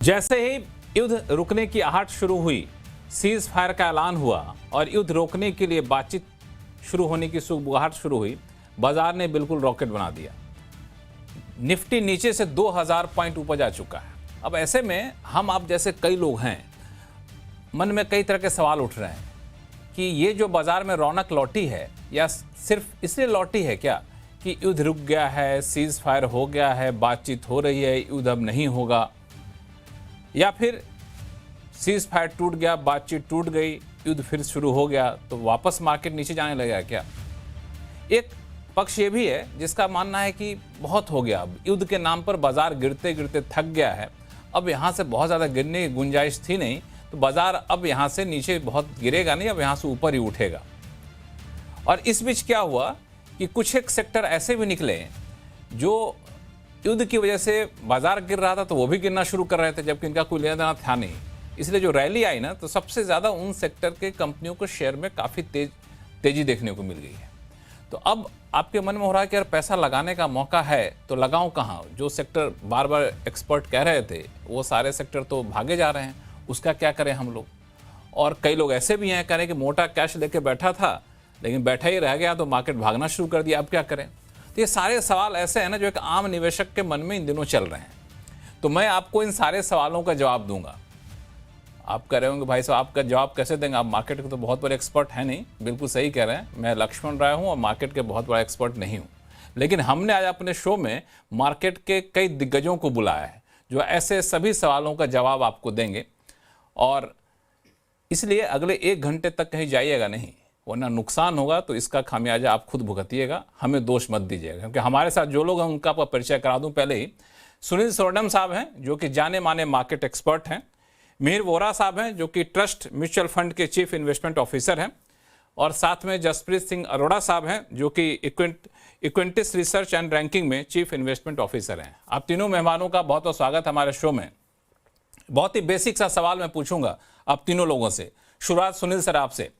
जैसे ही युद्ध रुकने की आहट शुरू हुई, सीज फायर का ऐलान हुआ और युद्ध रोकने के लिए बातचीत शुरू होने की सुबुगाहट शुरू हुई, बाजार ने बिल्कुल रॉकेट बना दिया। निफ्टी नीचे से 2000 पॉइंट ऊपर जा चुका है। अब ऐसे में हम आप जैसे कई लोग हैं, मन में कई तरह के सवाल उठ रहे हैं कि ये जो बाजार में रौनक लौटी है, या सिर्फ इसलिए लौटी है क्या कि युद्ध रुक गया है, सीज फायर हो गया है, बातचीत हो रही है, युद्ध अब नहीं होगा, या फिर सीज फायर टूट गया, बातचीत टूट गई, युद्ध फिर शुरू हो गया तो वापस मार्केट नीचे जाने लगा क्या? एक पक्ष ये भी है जिसका मानना है कि बहुत हो गया, अब युद्ध के नाम पर बाजार गिरते गिरते थक गया है, अब यहाँ से बहुत ज़्यादा गिरने की गुंजाइश थी नहीं, तो बाजार अब यहाँ से नीचे बहुत गिरेगा नहीं, अब यहाँ से ऊपर ही उठेगा। और इस बीच क्या हुआ कि कुछ एक सेक्टर ऐसे भी निकले जो युद्ध की वजह से बाजार गिर रहा था तो वो भी गिरना शुरू कर रहे थे, जबकि इनका कोई लेना देना था नहीं। इसलिए जो रैली आई ना, तो सबसे ज़्यादा उन सेक्टर के कंपनियों को शेयर में काफ़ी तेजी देखने को मिल गई है। तो अब आपके मन में हो रहा है कि यार पैसा लगाने का मौका है तो लगाऊं कहाँ? जो सेक्टर बार बार एक्सपर्ट कह रहे थे वो सारे सेक्टर तो भागे जा रहे हैं, उसका क्या करें हम लोग? और कई लोग ऐसे भी हैं कह रहे हैं कि मोटा कैश लेके बैठा था लेकिन बैठा ही रह गया तो मार्केट भागना शुरू कर दिया, अब क्या करें? तो ये सारे सवाल ऐसे हैं ना जो एक आम निवेशक के मन में इन दिनों चल रहे हैं। तो मैं आपको इन सारे सवालों का जवाब दूंगा। आप कह रहे होंगे भाई साहब आपका जवाब कैसे देंगे, आप मार्केट के तो बहुत बड़े एक्सपर्ट हैं नहीं। बिल्कुल सही कह रहे हैं, मैं लक्ष्मण राय हूँ और मार्केट के बहुत बड़ा एक्सपर्ट नहीं हूँ। लेकिन हमने आज अपने शो में मार्केट के कई दिग्गजों को बुलाया है जो ऐसे सभी सवालों का जवाब आपको देंगे। और इसलिए अगले 1 घंटे तक कहीं जाइएगा नहीं, वरना नुकसान होगा तो इसका खामियाजा आप खुद भुगतिएगा, हमें दोष मत दीजिएगा। क्योंकि हमारे साथ जो लोग हैं उनका आपका परिचय करा दूं पहले ही। सुनील सोरडम साहब हैं जो कि जाने माने मार्केट एक्सपर्ट हैं। मिहिर वोरा साहब हैं जो कि ट्रस्ट म्यूचुअल फंड के चीफ इन्वेस्टमेंट ऑफिसर हैं। और साथ में जसप्रीत सिंह अरोड़ा साहब हैं जो कि इक्विंटिस रिसर्च एंड रैंकिंग में चीफ इन्वेस्टमेंट ऑफिसर हैं। आप तीनों मेहमानों का बहुत बहुत स्वागत हमारे शो में। बहुत ही बेसिक सा सवाल मैं पूछूंगा आप तीनों लोगों से। शुरुआत सुनील सर आपसे।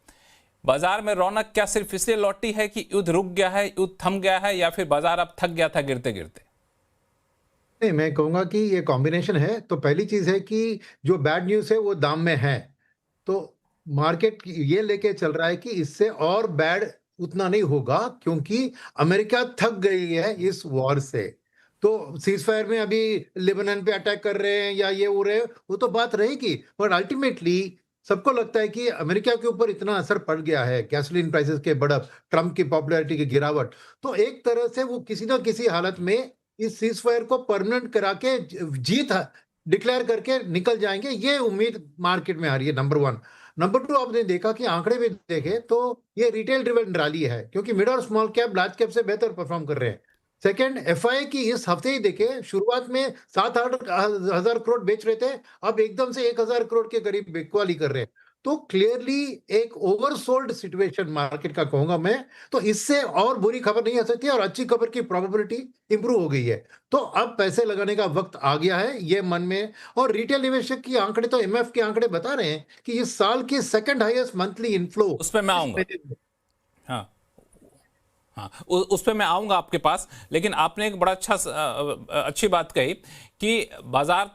बाजार में रौनक क्या सिर्फ इसलिए लौटी है कि युद्ध रुक गया है, युद्ध थम गया है, या फिर बाजार अब थक गया था गिरते गिरते? नहीं, मैं कहूँगा कि ये कॉम्बिनेशन है। तो पहली चीज़ है कि जो बैड न्यूज़ है वो दाम में है। तो मार्केट ये लेके चल रहा है कि इससे और बैड उतना नहीं होगा क्योंकि अमेरिका थक गई है इस वॉर से। तो सीज़फायर में अभी लेबनान पे अटैक कर रहे हैं या ये हो रहे हैं, वो तो बात रहेगी। पर अल्टीमेटली सबको लगता है कि अमेरिका के ऊपर इतना असर पड़ गया है, गैसोलीन प्राइसेस के बढ़त, ट्रम्प की पॉपुलैरिटी की गिरावट। तो एक तरह से वो किसी न किसी हालत में इस सीज़फायर को परमानेंट करा के जीत डिक्लेयर करके निकल जाएँगे, ये उम्मीद मार्केट में आ रही है, नंबर 1। नंबर 2, आपने देखा कि आंकड़े भी देखे तो ये रिटेल ड्रिवन रैली है क्योंकि मिड और स्मॉल कैप लार्ज कैप से बेहतर परफॉर्म कर रहे हैं। सेकंड, एफआई की इस हफ्ते ही देखे, शुरुआत में 7-8 हज़ार करोड़ बेच रहे थे, अब एकदम से 1000 करोड़ के करीब बिकवाली कर रहे हैं। तो क्लियरली एक ओवरसोल्ड सिचुएशन मार्केट का कहूँगा मैं। तो इससे और बुरी खबर नहीं आ सकती और अच्छी खबर की प्रोबेबिलिटी इंप्रूव हो गई है। तो अब पैसे लगाने का वक्त आ गया है, ये मन में। और रिटेल निवेशक की आंकड़े तो एमएफ के आंकड़े बता रहे हैं कि इस साल की सेकंड हाईएस्ट मंथली इनफ्लो उस पर मैं इस आऊंगा। महीने में। हाँ हाँ, उस पर मैं आऊंगा आपके पास। लेकिन आपने एक बड़ा अच्छी बात कही कि बाजार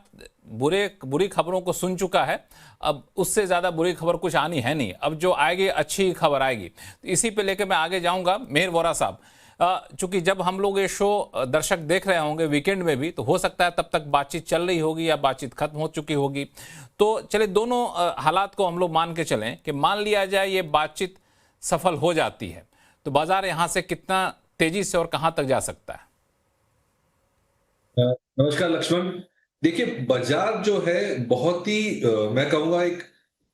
बुरी खबरों को सुन चुका है, अब उससे ज़्यादा बुरी खबर कुछ आनी है नहीं, अब जो आएगी अच्छी खबर आएगी। तो इसी पे लेकर मैं आगे जाऊंगा। मिहिर वोरा साहब, चूंकि जब हम लोग ये शो दर्शक देख रहे होंगे वीकेंड में भी, तो हो सकता है तब तक बातचीत चल रही होगी या बातचीत खत्म हो चुकी होगी। तो चले दोनों हालात को हम लोग मान के चलें कि मान लिया जाए ये बातचीत सफल हो जाती है, तो बाजार यहां से कितना तेजी से और कहां तक जा सकता है? नमस्कार लक्ष्मण। देखिए, बाजार जो है बहुत ही मैं कहूंगा एक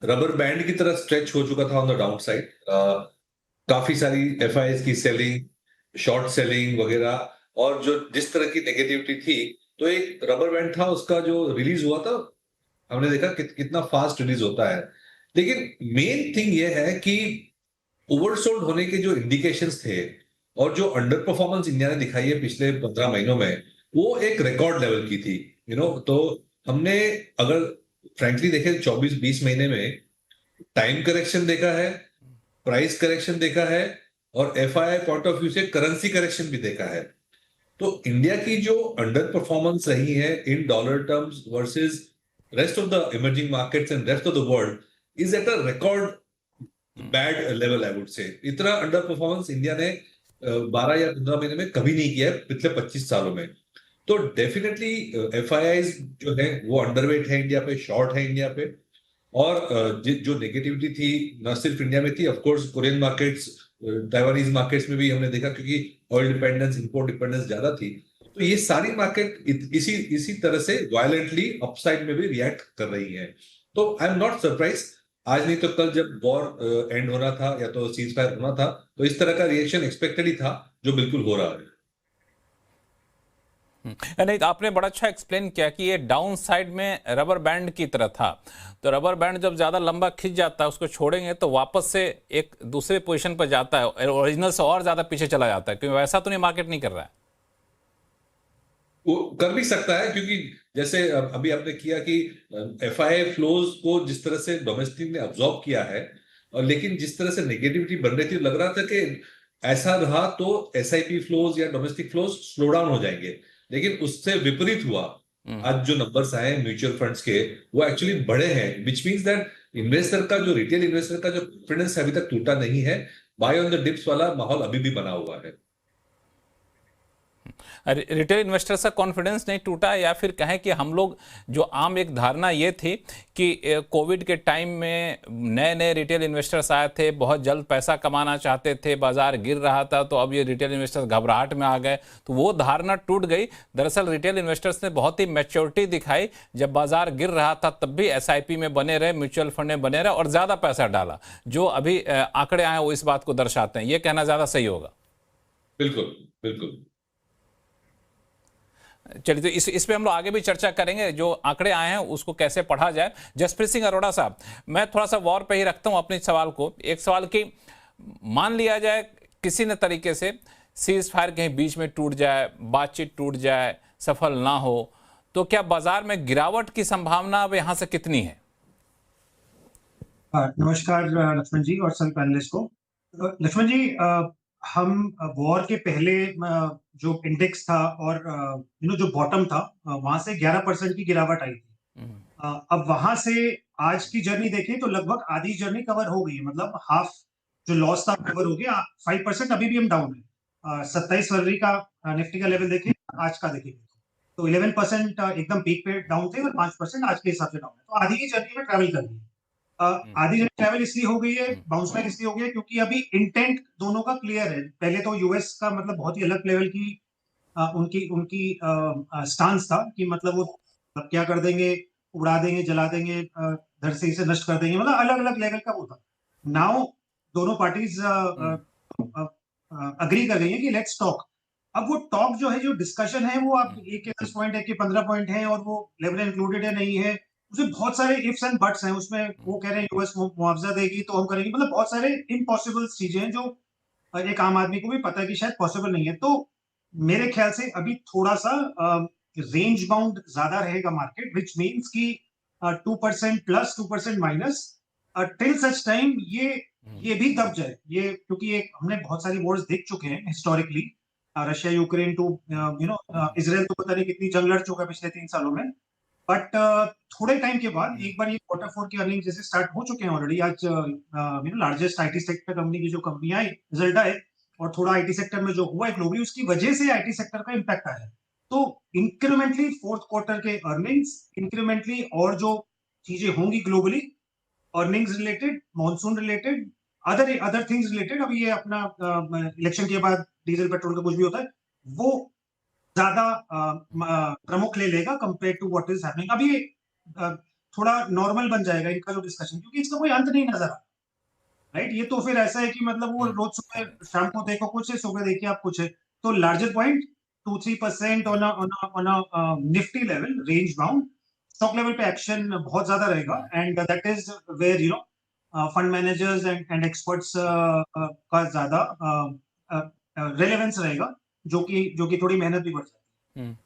रबर बैंड की तरह स्ट्रेच हो चुका था ऑन द डाउन साइड। काफी सारी एफआईएस की सेलिंग, शॉर्ट सेलिंग वगैरह, और जो जिस तरह की नेगेटिविटी थी, तो एक रबर बैंड था, उसका जो रिलीज हुआ था हमने देखा कितना फास्ट रिलीज होता है। लेकिन मेन थिंग ये है कि ओवरसोल्ड होने के जो इंडिकेशंस थे और जो अंडर परफॉर्मेंस इंडिया ने दिखाई है पिछले 15 महीनों में, वो एक रिकॉर्ड लेवल की थी। तो हमने अगर फ्रैंकली देखें 24-20 महीने में टाइम करेक्शन देखा है, प्राइस करेक्शन देखा है, और एफआई पॉइंट ऑफ व्यू से करेंसी करेक्शन भी देखा है। तो इंडिया की जो अंडर परफॉर्मेंस रही है in dollar terms versus rest of the emerging markets and rest of the world is at a record bad level, I would say. इतना अंडर परफॉर्मेंस इंडिया ने 12 या 15 महीने में कभी नहीं किया है पिछले 25 सालों में. तो डेफिनेटली FIIs जो है वो अंडरवेट है इंडिया पे, शॉर्ट है इंडिया पे. और जो नेगेटिविटी थी न सिर्फ इंडिया में थी, of course Korean markets, Taiwanese markets में भी हमने देखा, क्योंकि ऑयल डिपेंडेंस, इंपोर्ट डिपेंडेंस ज्यादा थी. तो ये सारी मार्केट इसी तरह से वायलेंटली अपसाइड में भी रिएक्ट कर रही है. तो आई एम नॉट सरप्राइज. आज नहीं तो कल जब वॉर एंड होना था या तो सीज फायर होना था, तो इस तरह का रिएक्शन एक्सपेक्टेड ही था, जो बिल्कुल हो रहा है. नहीं, तो आपने बड़ा अच्छा एक्सप्लेन किया कि ये डाउन साइड में रबर बैंड की तरह था. तो रबर बैंड जब ज़्यादा लंबा खिंच जाता है, उसको छोड़ेंगे तो वापस से एक दूसरे पोजीशन पर जाता है, ओरिजिनल से और ज़्यादा पीछे चला जाता है. क्योंकि वैसा तो नहीं मार्केट नहीं कर रहा है. वो कर भी सकता है, क्योंकि जैसे अभी आपने किया कि FII फ्लोज को जिस तरह से डोमेस्टिक ने अब्सॉर्ब किया है, और लेकिन जिस तरह से नेगेटिविटी बन रही थी, लग रहा था कि ऐसा रहा तो SIP फ्लोज या डोमेस्टिक फ्लोज स्लो डाउन हो जाएंगे. लेकिन उससे विपरीत हुआ. आज जो नंबर्स आए म्यूचुअल फंड्स के, वो एक्चुअली बढ़े हैं, विच मीन्स दैट इन्वेस्टर का, जो रिटेल इन्वेस्टर का जो कॉन्फिडेंस अभी तक टूटा नहीं है. बाय ऑन द डिप्स वाला माहौल अभी भी बना हुआ है. रिटेल इन्वेस्टर्स का कॉन्फिडेंस नहीं टूटा, या फिर कहें कि हम लोग जो आम एक धारणा ये थी कि कोविड के टाइम में नए नए रिटेल इन्वेस्टर्स आए थे, बहुत जल्द पैसा कमाना चाहते थे, बाजार गिर रहा था, तो अब ये रिटेल इन्वेस्टर्स घबराहट में आ गए, तो वो धारणा टूट गई. दरअसल रिटेल इन्वेस्टर्स ने बहुत ही मैच्योरिटी दिखाई. जब बाजार गिर रहा था तब भी SIP में बने रहे, म्यूचुअल फंड में बने रहे और ज़्यादा पैसा डाला. जो अभी आंकड़े आए वो इस बात को दर्शाते हैं. ये कहना ज़्यादा सही होगा. बिल्कुल बिल्कुल. चलिए, तो इस पे हम लोग आगे भी चर्चा करेंगे, जो आंकड़े आए हैं उसको कैसे पढ़ा जाए. जसप्रीत सिंह अरोड़ा साहब, मैं थोड़ा सा वॉर पे ही रखता हूं अपने सवाल को. एक सवाल की, मान लिया जाए किसी न तरीके से सीज फायर कहीं बीच में टूट जाए, बातचीत टूट जाए, सफल ना हो, तो क्या बाजार में गिरावट की संभावना अब यहां से कितनी है? नमस्कार लक्ष्मण जी और सभी पैनलिस्ट को. लक्ष्मण जी, हम वॉर के पहले जो इंडेक्स था और जो बॉटम था, वहां से 11% की गिरावट आई थी. अब वहां से आज की जर्नी देखें तो लगभग आधी जर्नी कवर हो गई है. मतलब हाफ जो लॉस था कवर हो गया. 5% अभी भी हम डाउन है. 27 फरवरी का निफ्टी का लेवल देखें, आज का देखें तो 11% एकदम पीक पे डाउन थे और 5% आज के हिसाब से डाउन है. तो आधी की जर्नी में ट्रैवल कर रही है. आधी जर्नी ट्रैवल इसलिए हो गई है, बाउंस बैक इसलिए हो गया क्योंकि अभी इंटेंट दोनों का क्लियर है. पहले तो यूएस का मतलब बहुत ही अलग लेवल की उनकी स्टांस था कि मतलब वो क्या कर देंगे, उड़ा देंगे, जला देंगे, धरती से नष्ट कर देंगे, मतलब अलग अलग लेवल का वो था. नाउ दोनों पार्टीज अग्री कर गई है कि लेट्स टॉक. अब वो टॉक जो है, जो डिस्कशन है, वो आप 1 के 10 पॉइंट है कि 15 पॉइंट है और वो लेवल इंक्लूडेड है नहीं है, उसमें बहुत सारे इफ्स एंड बट्स हैं. उसमें वो कह रहे हैं यूएस मुआवजा देगी तो हम करेंगे, मतलब बहुत सारे इम्पॉसिबल चीजें हैं जो एक आम आदमी को भी पता है कि शायद पॉसिबल नहीं है. तो मेरे ख्याल से अभी थोड़ा सा रेंज बाउंड ज्यादा रहेगा मार्केट, विच मीन्स की 2% plus 2% minus till such time ये भी दब जाए. ये क्योंकि हमने बहुत सारी वॉर्स देख चुके हैं historically. Russia Ukraine to Israel तो पता नहीं कितनी जंग लड़ चुका है पिछले 3 सालों में. बट थोड़े टाइम के बाद एक बार ये Q4 की अर्निंग जैसे स्टार्ट हो चुके हैं ऑलरेडी. आज लार्जेस्ट आईटी सेक्टर कंपनी की जो कंपनी आई, रिजल्ट आए, और थोड़ा आईटी सेक्टर में जो हुआ है ग्लोबली, उसकी वजह से आईटी सेक्टर का इंपैक्ट आया है. तो इंक्रीमेंटली Q4 के अर्निंग्स, इंक्रीमेंटली और जो चीजें होंगी globally, earnings related, monsoon related, other things related, अभी ये अपना इलेक्शन के बाद डीजल पेट्रोल का कुछ भी होता है, वो ज्यादा प्रमुख ले लेगा compare to what is happening. अभी थोड़ा नॉर्मल बन जाएगा इनका जो डिस्कशन, क्योंकि इसका कोई अंत नहीं नजर आ रहा. राइट, ये तो फिर ऐसा है कि मतलब वो रोज सुबह शाम को देखो कुछ है, सुबह देखिए आप कुछ है. तो larger point 2-3% on a Nifty level, range bound. Stock level पे एक्शन बहुत ज्यादा रहेगा, and that is where fund managers and experts का ज्यादा रेलेवेंस रहेगा, जो कि थोड़ी मेहनत भी बढ़ जाती है.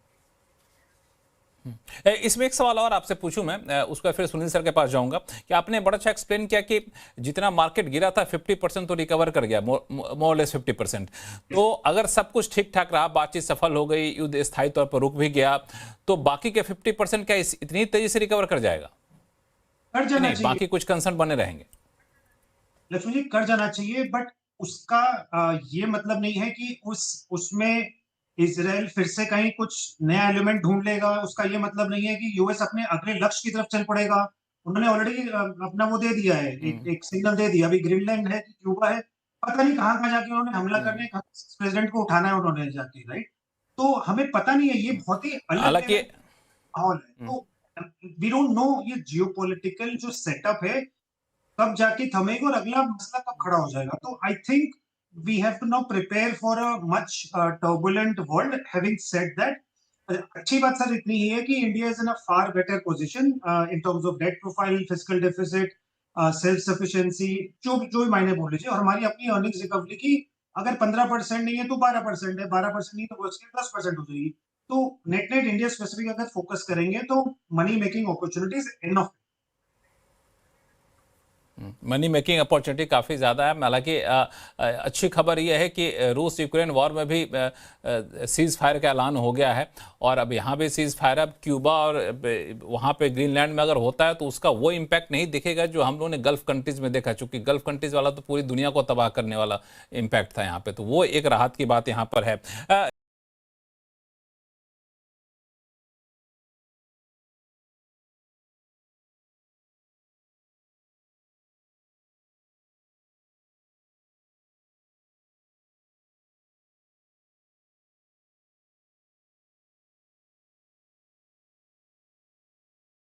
इसमें एक सवाल और आपसे पूछूं मैं, उसका फिर सुनील सर के पास जाऊंगा कि आपने बड़ा अच्छा एक्सप्लेन किया कि जितना मार्केट गिरा था 50% तो रिकवर कर गया, मोर लेस 50%। तो अगर सब कुछ ठीक ठाक रहा, बातचीत सफल हो गई, युद्ध स्थायी तौर पर रुक भी गया, तो बाकी के 50% क्या इतनी तेजी से रिकवर कर जाएगा? कर जाना नहीं, चाहिए बाकी कुछ कंसर्न बने रहेंगे। लक्ष्मण जी, कर जाना चाहिए, बट उसका ये मतलब नहीं है कि उसमें इज़राइल फिर से कहीं कुछ नया एलिमेंट ढूँढ लेगा। उसका ये मतलब नहीं है कि यूएस अपने अगले लक्ष्य की तरफ चल पड़ेगा। उन्होंने ऑलरेडी अपना वो दे दिया है, एक सिग्नल दे दिया। अभी ग्रीनलैंड है कि क्यूबा है, पता नहीं कहाँ-कहाँ जाके उन्होंने हमला करने का प्रेज़िडेंट को उठाना है उन्होंने जाके, राइट? तो हमें पता नहीं है, ये बहुत ही अलग हालांकि लेवल का माहौल है। तो वी डोंट नो ये जियोपॉलिटिकल जो सेटअप है कब जाके थमेगा और अगला मसला कब खड़ा हो जाएगा। तो I think we have to now prepare for a much turbulent world. Having said that, अच्छी बात सर इतनी ही है कि India is in a far better position in terms of debt profile, fiscal deficit, self sufficiency, जो भी मायने बोल लीजिए, और हमारी अपनी अर्निंग्स रिकवरी की अगर 15% नहीं है तो 12% है, 12% नहीं तो बच के 10% हो जाएगी। तो नेट नेट इंडिया स्पेसिफिक अगर फोकस करेंगे तो money making opportunities enough. Money making opportunity काफ़ी ज़्यादा है। हालांकि अच्छी खबर यह है कि रूस यूक्रेन वॉर में भी सीज़ फायर का ऐलान हो गया है, और अब यहाँ भी सीज़ फायर, अब क्यूबा और वहाँ पे ग्रीनलैंड में अगर होता है तो उसका वो इम्पैक्ट नहीं दिखेगा जो हम लोगों ने गल्फ़ कंट्रीज़ में देखा, चूँकि गल्फ़ कंट्रीज़ वाला तो पूरी दुनिया को तबाह करने वाला इम्पैक्ट था यहाँ पे, तो वो एक राहत की बात यहाँ पर है।